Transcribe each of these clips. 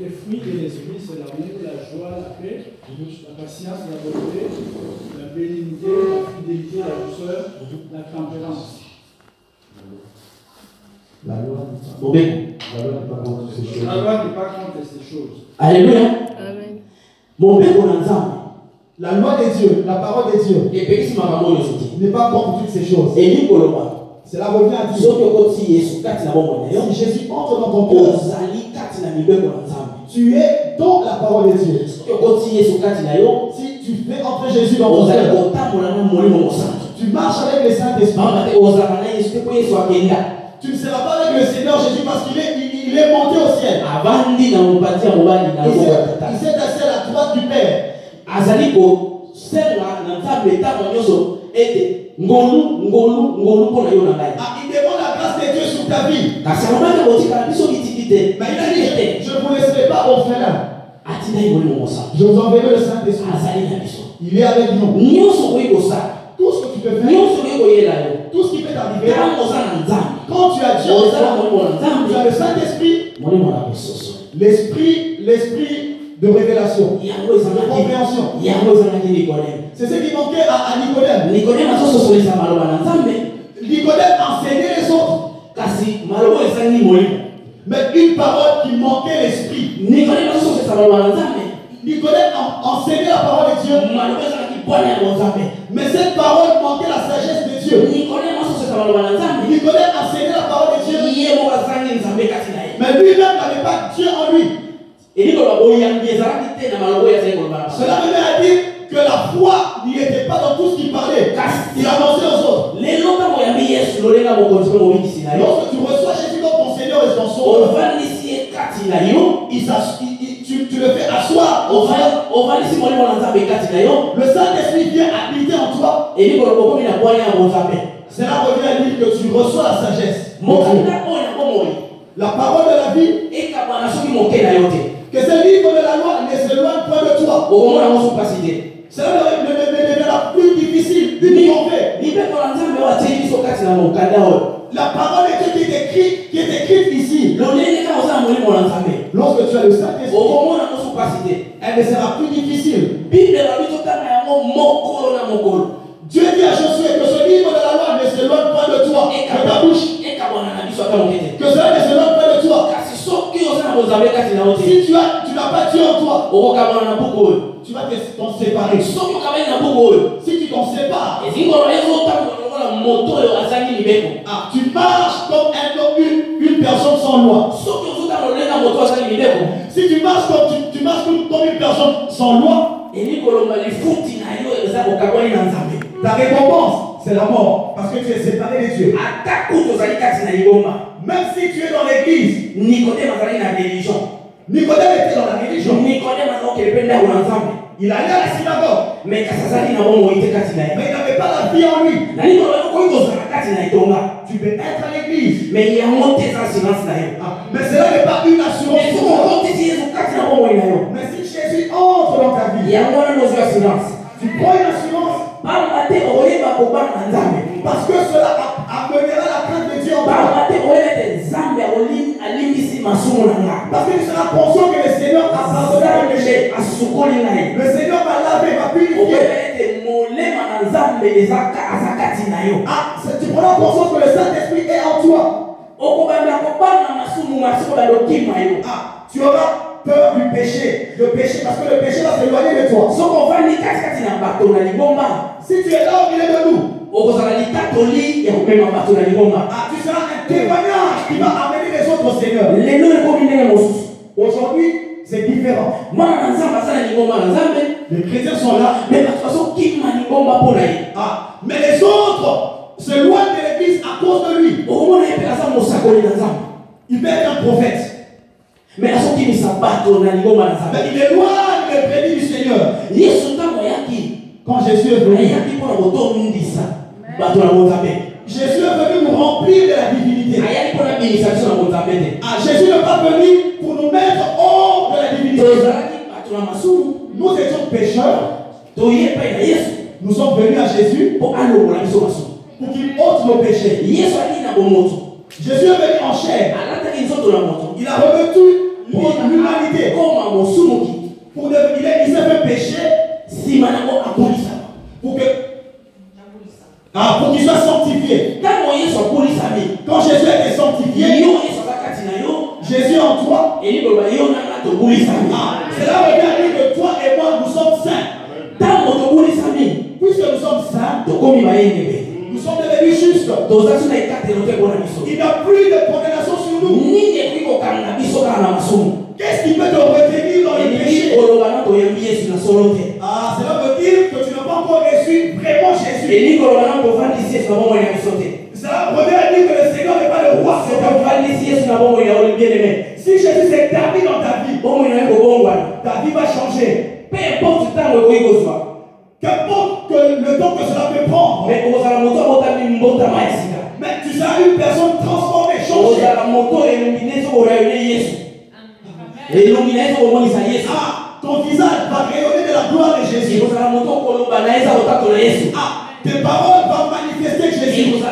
Les fruits de l'esprit, c'est l'amour, la joie, la paix, la patience, la bonté, la bénignité, la fidélité, la douceur, la tempérance. La loi n'est pas contre ces choses. La loi n'est pas contre ces choses. Alléluia. Amen. Mon père, on entend. La loi de Dieu, la parole de Dieu, n'est pas contre toutes ces choses. Cela revient à dire, si Jésus entre dans ton cœur, tu es dans la parole de Dieu. Si tu fais entrer Jésus dans ton cœur, tu marches avec le Saint-Esprit. Tu ne seras pas avec le Seigneur Jésus parce qu'il est monté au ciel. Il s'est assis à la droite du Père. Il demande la grâce de Dieu sur ta vie. Mais il a dit, je ne vous laisserai pas orphelin. Je vous enverrai le Saint-Esprit. Il est avec nous. Tout ce que tu peux faire, tout ce qui peut t'arriver, quand tu as Dieu, tu as le Saint-Esprit, l'esprit de révélation, de compréhension. C'est ce qui manquait à Nicodème. Nicodème enseignait les autres. Mais une parole qui manquait l'esprit. Nicodème enseignait la parole de Dieu. Mais cette parole manquait la sagesse de Dieu. Nicodème enseignait la parole de Dieu. Mais lui-même n'avait pas Dieu en lui. Cela veut dire que la foi n'y était pas dans tout ce qu'il parlait. Il avançait aux autres. Lorsque tu reçois Jésus comme ton Seigneur et ton Sauveur, tu le fais asseoir au frère. Le Saint-Esprit vient habiter en toi. Cela revient à dire que tu reçois la sagesse. La parole de la vie. Que ce livre de la loi ne s'éloigne pas de toi. Cela deviendra plus difficile de tromper. La parole de Dieu qui est écrite ici. Lorsque tu as le Saint-Esprit, elle ne sera plus difficile. Dieu dit à Josué que ce livre de la loi ne s'éloigne pas de toi, de ta bouche. Que cela ne s'éloigne pas de toi. Si tu n'as pas Dieu en toi, tu vas t'en séparer. Si tu t'en sépares, tu marches comme une personne sans loi. Si tu marches comme une personne sans loi, ta récompense, c'est la mort. Parce que tu es séparé de Dieu. Même si tu es dans l'église, Nicodème était dans la religion. Il allait à la synagogue. Mais il n'avait pas la vie en lui. Tu peux être à l'église. Mais cela n'est pas une assurance. Mais si Jésus entre dans ta vie, tu prends une assurance. Parce que cela amènera la crainte de Dieu en toi. Parce que tu seras conscient que le Seigneur a pardonné le péché. Le Seigneur m'a lavé, m'a purifié. Tu prends conscience que le Saint-Esprit est en toi. Tu auras peur du péché. Le péché, parce que le péché va s'éloigner de toi. Si tu es là au milieu de nous, tu seras un témoignage qui va amener les autres au Seigneur. Aujourd'hui, c'est différent. Les chrétiens sont là. Mais les autres se loignent de l'église à cause de lui. Il peut être un prophète. Mais il éloigne les prédits du Seigneur. Quand Jésus est venu, Jésus est venu nous remplir de la divinité. Jésus n'est pas venu pour nous mettre hors de la divinité. Nous étions pécheurs. Nous sommes venus à Jésus pour qu'il ôte nos péchés. Jésus est venu en chair. Il a revêtu l'humanité. sanctifié. Pour devenir, il s'est fait pécher. Pour qu'il soit sanctifié. Quand Jésus a été sanctifié, Jésus en toi. Cela veut dire que toi et moi, nous sommes saints. Puisque nous sommes saints, nous sommes devenus justes. Il n'y a plus de condamnation sur nous. Qu'est-ce qui peut te retenir dans le péché? Cela veut dire que tu n'as pas encore reçu vraiment Jésus. Cela veut dire que le Seigneur n'est pas le roi. Si Jésus s'est établi dans ta vie, ta vie va changer. Qu'importe le temps que cela peut prendre. Mais tu seras une personne transformée, changée. Ton visage va rayonner de la gloire de Jésus. Tes paroles vont manifester Jésus.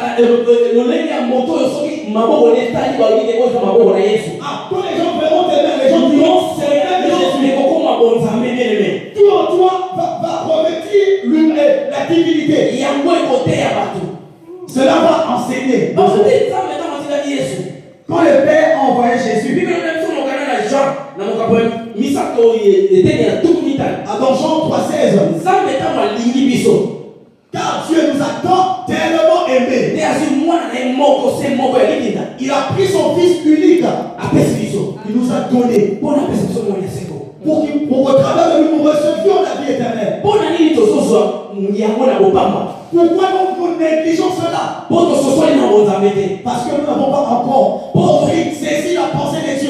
Quand les gens verront tes mains, les gens diront c'est le même Jésus. Tout en toi va revêtir la divinité. Cela va enseigner. Quand le Père a envoyé Jésus, dans Jean 3,16, car Dieu nous a tant tellement aimés, il a pris son Fils unique, il nous a donné pour qu'au travers de lui nous recevions la vie éternelle. Pourquoi nous négligeons cela? Parce que nous n'avons pas encore saisi la pensée de Dieu.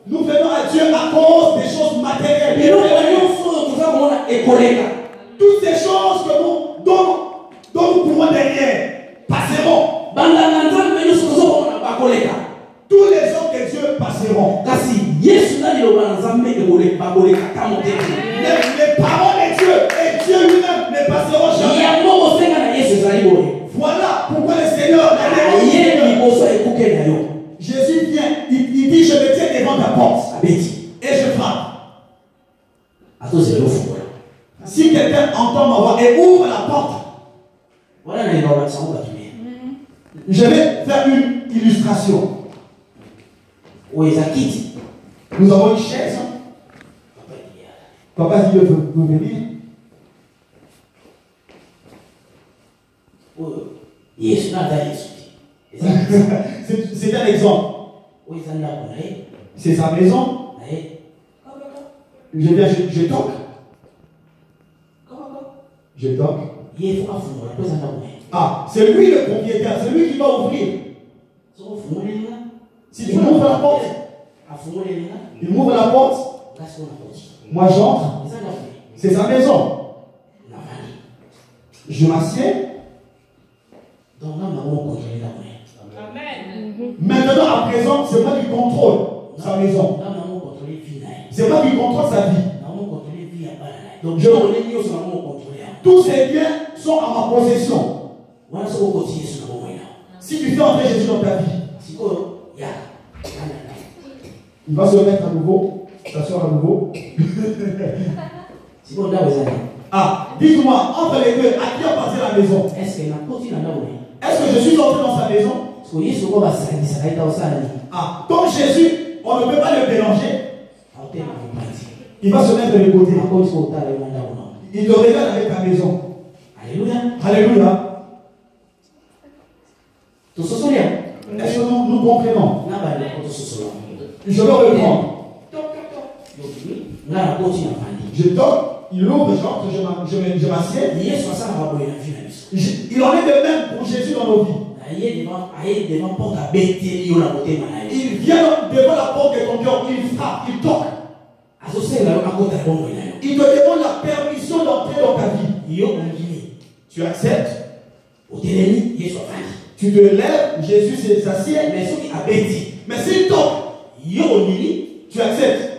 Nous venons à Dieu à cause des choses matérielles. Toutes ces choses dont nous pouvons derrière passeront. Tous les hommes de Dieu passeront. Les paroles de Dieu et Dieu lui-même ne passeront jamais. Voilà pourquoi le Seigneur Jésus vient, il dit je me tiens devant ta porte et je frappe. Si quelqu'un entend ma voix et ouvre la porte, je vais faire une illustration. Nous avons une chaise. Papa dit de vous venir. C'est un exemple. C'est sa maison. Je viens, je toque. Je toque. C'est lui le propriétaire, c'est lui qui va ouvrir. Si tu m'ouvres la porte, il m'ouvre la porte, moi j'entre, c'est sa maison. Je m'assieds. Maintenant, à présent, c'est moi qui contrôle sa maison. C'est moi qui contrôle sa vie. Tous ces biens sont à ma possession. Si tu fais entrer Jésus dans ta vie, il va se mettre à nouveau, s'asseoir à nouveau. Dites-moi, entre les deux, à qui appartient la maison? Est-ce que je suis entré dans sa maison? Comme Jésus, on ne peut pas le mélanger. Il va se mettre de côté. Il te regarde avec ta maison. Alléluia. Alléluia. Est-ce que nous comprenons? Je vais reprendre. Je toque, il ouvre, j'entre, je m'assieds. Il en est de même pour Jésus dans nos vies. Il vient devant la porte de ton cœur, il frappe, il toque. Il te demande la permission d'entrer dans ta vie. Tu acceptes. Tu te lèves, Jésus s'assied. Mais s'il toque, tu acceptes.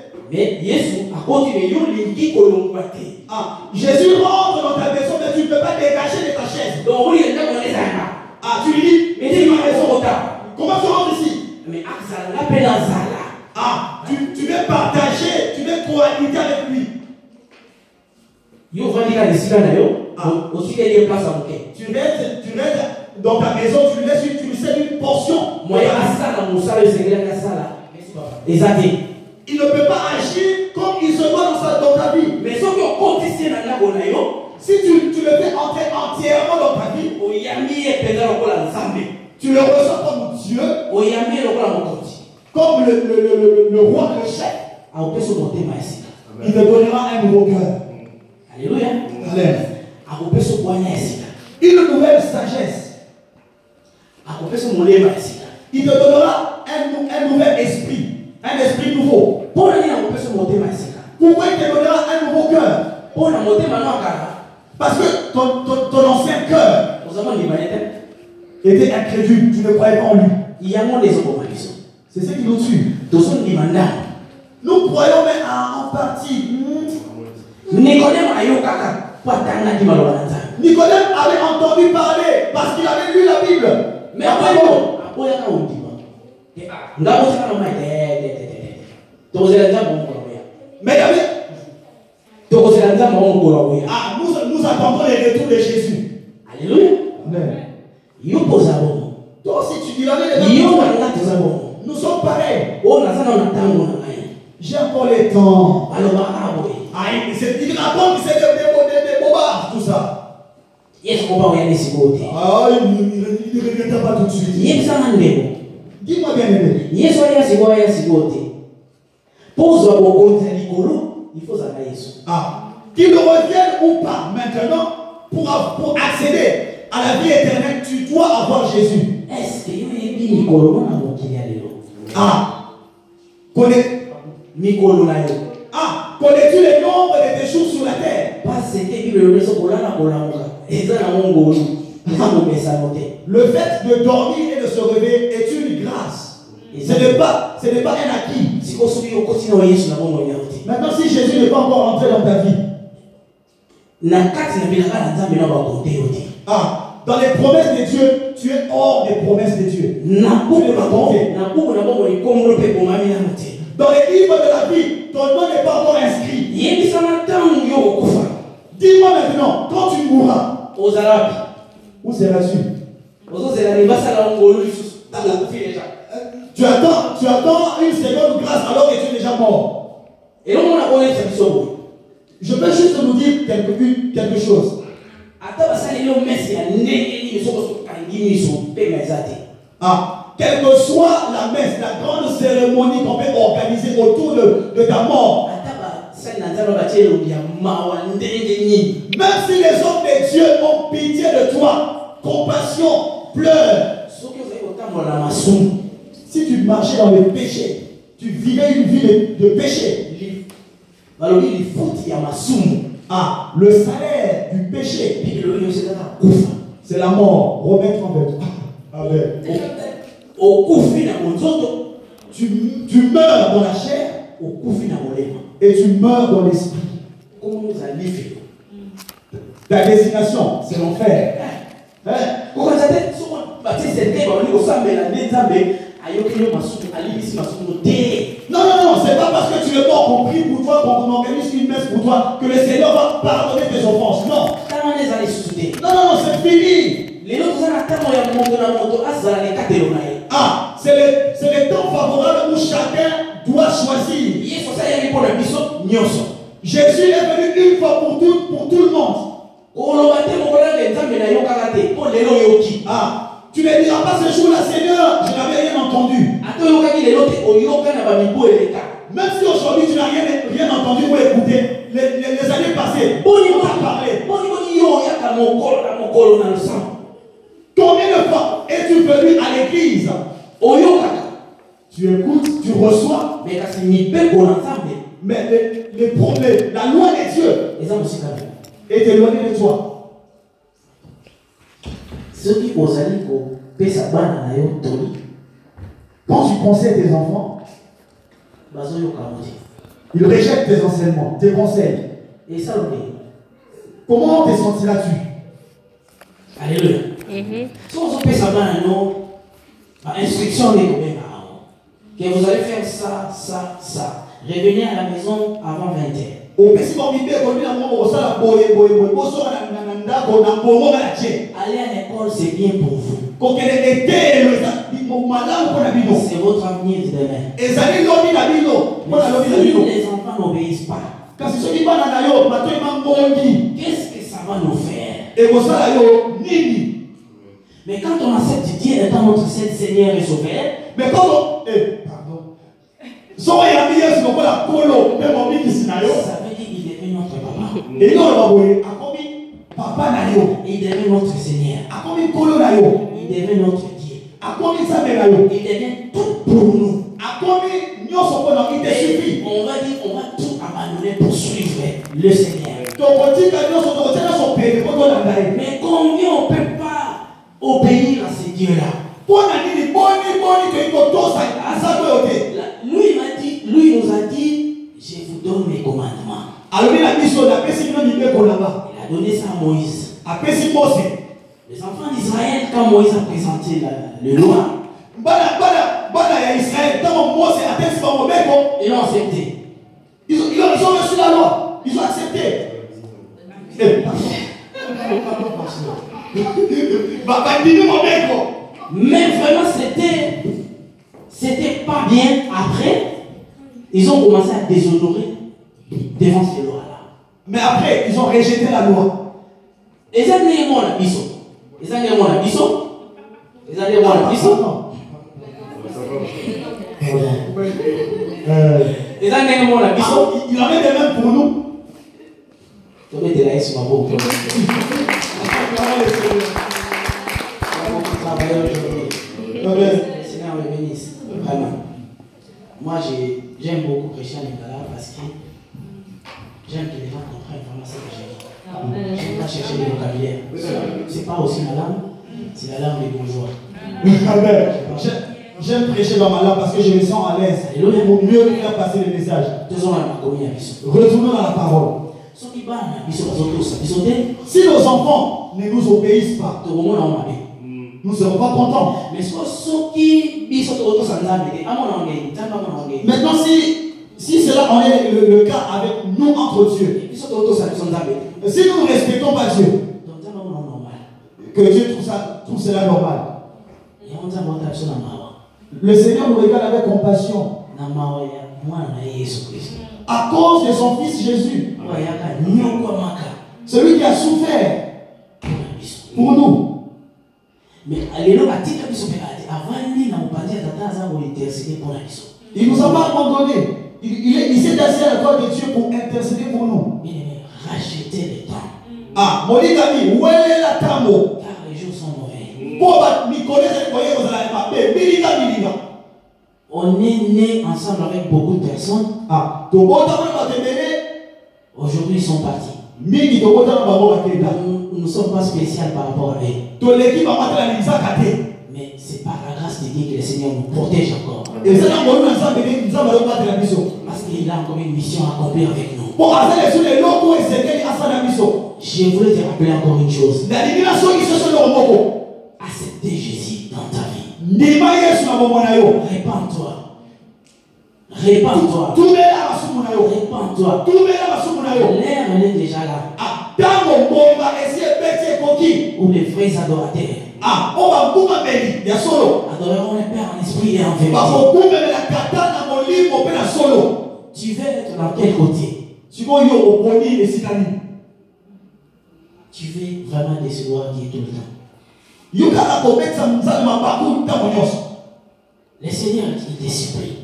Jésus rentre dans ta maison, mais tu ne peux pas dégager de ta chaise. Tu lui dis, mais dis ma maison. Comment tu rentres ici? Ah, tu veux partager, tu veux cohabiter avec lui. Yo va dire les sigas d'ailleurs. Aussi qu'il y a place à moquer. Tu restes dans ta maison, tu lui laisses une portion. Moi, il y a ça dans mon salaire, c'est qu'il y a ça là. Exactement. Il ne peut pas agir comme il se doit dans ta vie. Mais ce que continue dans la bonne si tu le fais entrer entièrement dans ta vie, tu le reçois comme Dieu, comme le roi, le chef. Il te donnera un nouveau cœur. Alléluia. Amen. Une nouvelle sagesse. Il te donnera un nouvel esprit. Un esprit nouveau. Pourquoi il te donnera un nouveau cœur? Parce que ton ancien cœur était incrédule, tu ne croyais pas en lui. C'est ce qui nous tue. Nous croyons mais en partie. Nicodème avait entendu parler parce qu'il avait lu la Bible. Mais nous attendons les retours de Jésus. Alléluia. Amen. Toi aussi tu dis la vérité. Nous sommes pareils. J'ai encore les temps. Il raconte que c'est des bobards, tout ça. Il ne regrette pas tout de suite. Dis-moi bien aimé. Il faut qu'il revienne ou pas maintenant pour accéder à la vie éternelle, tu dois avoir Jésus. Est-ce que connais-tu les nombres de tes jours sur la terre? Le fait de dormir et de se réveiller est une grâce. Ce n'est pas un acquis. Maintenant, si Jésus n'est pas encore entré dans ta vie, dans les promesses de Dieu, tu es hors des promesses de Dieu. Dans les livres de la vie, ton nom n'est pas encore inscrit. Dis-moi maintenant, quand tu mourras, où seras-tu? Tu attends une seconde grâce alors que tu es déjà mort. Je peux juste nous dire quelque chose. Quelle que soit la messe, la grande cérémonie qu'on peut organiser autour de ta mort, même si les hommes de Dieu ont pitié de toi, compassion, pleure, si tu marchais dans le péché, tu vivais une vie de péché, le salaire du péché, c'est la mort. Romains 30. Amen. Tu meurs dans la chair et tu meurs dans l'esprit. Ta destination, c'est l'enfer. Non, c'est pas parce que tu es mort qu'on prie pour toi, qu'on organise une messe pour toi, que le Seigneur va pardonner tes offenses. Non, c'est fini. C'est le temps favorable où chacun doit choisir. Jésus est venu une fois pour tout le monde. Tu ne diras pas ce jour-là, Seigneur, je n'avais rien entendu. Même si aujourd'hui tu n'as rien entendu ou écouté, les années passées, on t'a parlé. Combien de fois es-tu venu à l'église? Tu écoutes, tu reçois. Mais les problèmes, la loi de Dieu est éloignée de toi. Quand tu conseilles tes enfants, ils rejettent tes enseignements, tes conseils. Comment te sentiras-tu? Alléluia. Si on peut savoir instruction que vous allez faire ça, ça, ça. Revenez à la maison avant 20h. Aller à l'école, c'est bien pour vous. C'est votre avenir de demain. Si les enfants n'obéissent pas, qu'est-ce que ça va nous faire? Mais quand on accepte Dieu étant notre Seigneur et Sauveur, mais quand on... pardon. Ça veut dire qu'il devient notre papa. Il devient notre Seigneur. Il devient notre Dieu. Il devient tout pour nous. Et on va dire, on va tout abandonner pour suivre le Seigneur. Mais combien on ne peut pas obéir à ce Dieu-là? Lui nous a dit, je vous donne mes commandements. Il a donné ça à Moïse. Les enfants d'Israël, quand Moïse a présenté le loi, ils l'ont accepté. Ils ont reçu la loi. Ils ont accepté. Mais vraiment, c'était pas bien. Après, ils ont commencé à déshonorer devant ces lois-là. Mais après, ils ont rejeté la loi. Ils ont dit moi la biso. Ils ont dit moi la biso. Ils ont dit moi la biso. Ils ont dit moi la biso. Il en met des mêmes pour nous. Tu mets de la sur ma bouche. Seigneur me bénisse. Vraiment. Moi, j'aime beaucoup prêcher à Nicolas parce que j'aime que les gens comprennent vraiment ce que j'ai dit. Je ne vais pas chercher des vocabulaires. C'est pas aussi ma langue, c'est la langue des bourgeois. J'aime prêcher dans ma langue parce que je me sens à l'aise. Pour mieux faire passer le message. Retournons dans la parole. Si nos enfants ne nous obéissent pas, nous ne serons pas contents. Maintenant, si cela en est le cas avec nous entre Dieu, si nous ne respectons pas Dieu, que Dieu trouve cela normal. Le Seigneur nous regarde avec compassion à cause de son fils Jésus, celui qui a souffert pour nous. Mais il nous a pas abandonné. Il s'est assis à la droite de Dieu pour intercéder pour nous. Rachetez le temps. Ah, Moligami, où est la tamo? Car les jours sont mauvais. On est né ensemble avec beaucoup de personnes. Ah, aujourd'hui ils sont partis. Nous ne sommes pas spéciaux par rapport à eux. Mais c'est par la grâce de Dieu que le Seigneur nous protège encore. Parce qu'il a encore une mission à accomplir avec nous. Je voulais te rappeler encore une chose. Acceptez Jésus dans ta vie. Répands-toi. Répands-toi. Répands-toi. L'air est déjà là. Où les vrais adorateurs adoreront le Père en esprit et en vérité. Tu veux être dans quel côté? Tu veux vraiment décevoir Dieu tout le temps. Le Seigneur est discipliné.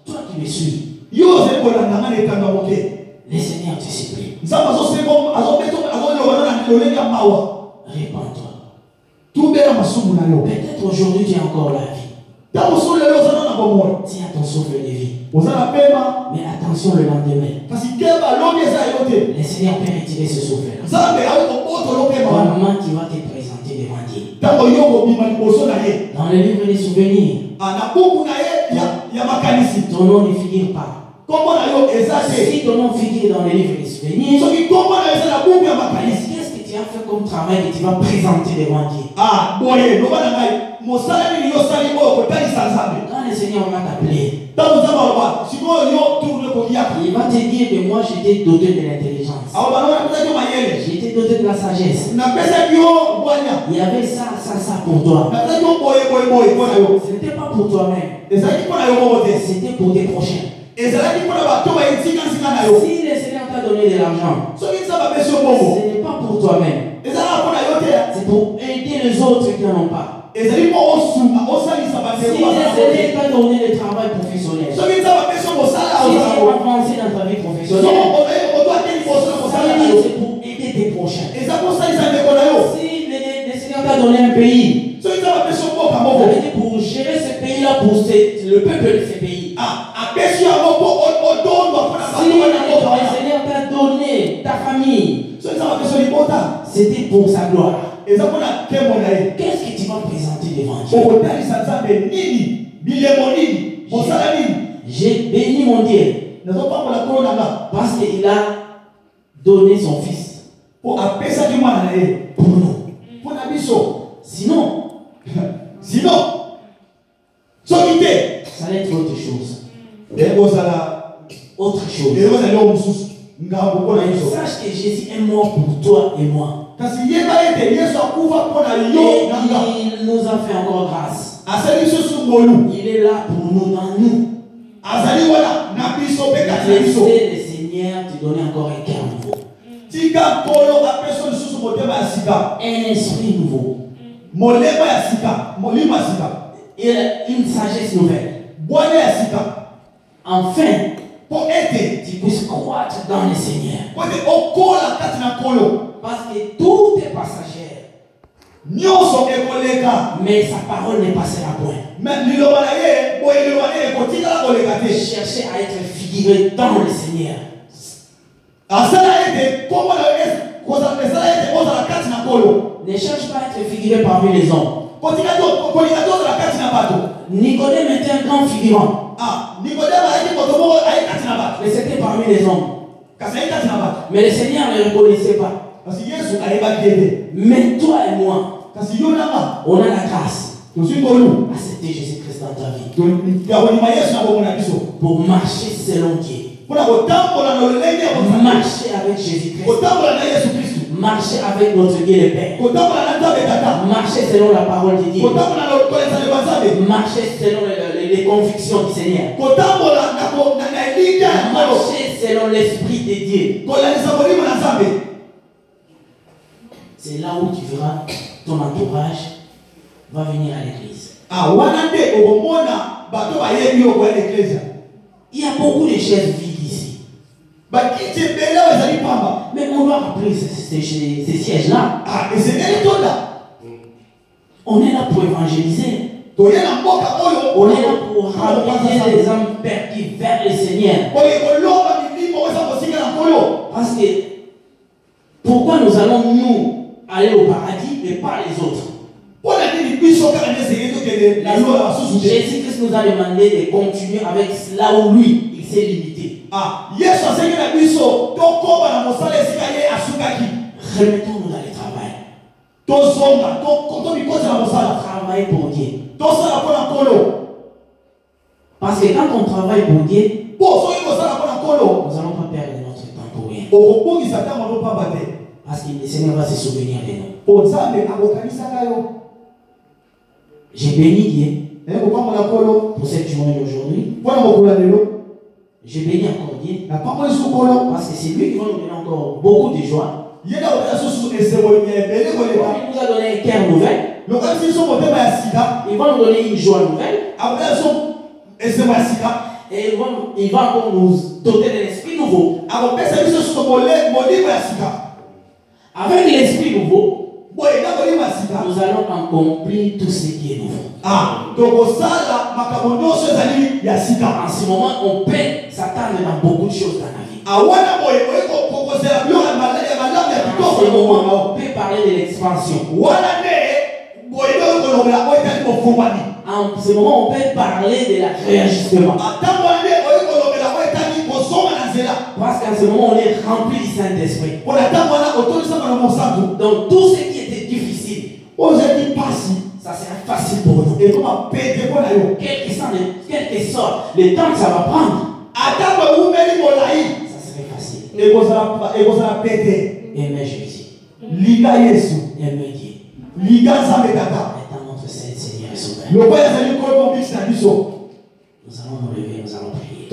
Toi qui me suis, le Seigneur discipline. Répands-toi. Peut-être aujourd'hui tu as encore la vie. Tiens ton souffle de vie. Mais attention le lendemain. Le Seigneur peut retirer ce souffle. Comment tu vas te présenter devant Dieu? Dans le livre des souvenirs, ton nom ne figure pas. Si ton nom figure dans le livre des souvenirs, qu'est-ce que tu as fait comme travail que tu vas présenter devant Dieu? le Seigneur va t'appeler, il va te dire que moi j'étais doté de l'intelligence, j'étais doté de la sagesse, il y avait ça pour toi. Ce n'était pas pour toi-même, c'était pour tes prochains. Si le Seigneur t'a donné de l'argent, ce n'est pas pour toi-même, c'est pour aider les autres qui n'en ont pas. Si le Seigneur t'a donné le travail professionnel, si tu es avancé dans ta vie professionnelle, c'est pour aider tes prochains. Si le Seigneur t'a donné un pays, ça veut dire pour gérer ce pays-là, pour le peuple de ce pays. Si le Seigneur t'a donné ta famille, c'était pour sa gloire. Qu'est-ce que tu vas présenter devant Dieu? J'ai béni mon Dieu parce qu'il a donné son fils pour nous. Sinon, ça allait être autre chose. Autre chose. Sache que Jésus est mort pour toi et moi. Et il nous a fait encore grâce. Il est là pour nous, dans nous. Laissez le Seigneur te donner encore un cœur nouveau. Un esprit nouveau. Et une sagesse nouvelle. Enfin, tu puisses croître dans le Seigneur. Parce que tout est passager. Mais sa parole ne passera point. Cherchez à être figuré dans le Seigneur. Ne cherche pas à être figuré parmi les hommes. Nicodème était un grand figurant. Mais c'était parmi les hommes. Mais le Seigneur ne le reconnaissait pas. Mais toi et moi, on a la grâce d'accepter Jésus-Christ dans ta vie pour marcher selon Dieu, marcher avec Jésus-Christ, marcher avec notre Dieu le Père, marcher selon la parole de Dieu, marcher selon les convictions du Seigneur, marcher selon l'Esprit de Dieu. C'est là où tu verras ton entourage va venir à l'église. Il y a beaucoup de chaises vides ici. Mais on doit rappeler ces sièges-là. On est là pour évangéliser. On est là pour ramener les âmes perdues vers le Seigneur. Parce que pourquoi nous allons nous aller au paradis et pas les autres? Jésus-Christ nous a demandé de continuer avec là où lui il s'est limité. Remettons-nous dans le travail. Travail pour Dieu. Parce que quand on travaille pour Dieu, nous n'allons pas perdre notre temps pour rien. Parce que le Seigneur va se souvenir de nous. J'ai béni Dieu pour cette journée d'aujourd'hui. J'ai béni encore Dieu parce que c'est lui qui va nous donner encore beaucoup de joie. Il nous a donné un cœur nouvel. Il va nous donner une joie nouvelle. Et il va encore nous doter d'un esprit nouveau. Avec l'esprit nouveau, nous allons accomplir tout ce qui est nouveau. En ce moment, on peut s'attendre dans beaucoup de choses dans la vie. En ce moment, on peut parler de l'expansion. En ce moment, on peut parler de la réajustement. Parce qu'en ce moment, on est rempli du Saint-Esprit. Donc tout ce qui était difficile, ça ça sera facile pour nous. Et comment péter pour la Quel que soit le temps que ça va prendre, ça serait facile. Et vous allez péter. Aimer Jésus. Liga Yesu. Aimer Dieu. Liga Zamedata. Étant notre Seigneur et Sauveur. Le Père est allé comme un mix. Nous allons nous lever, nous allons prier.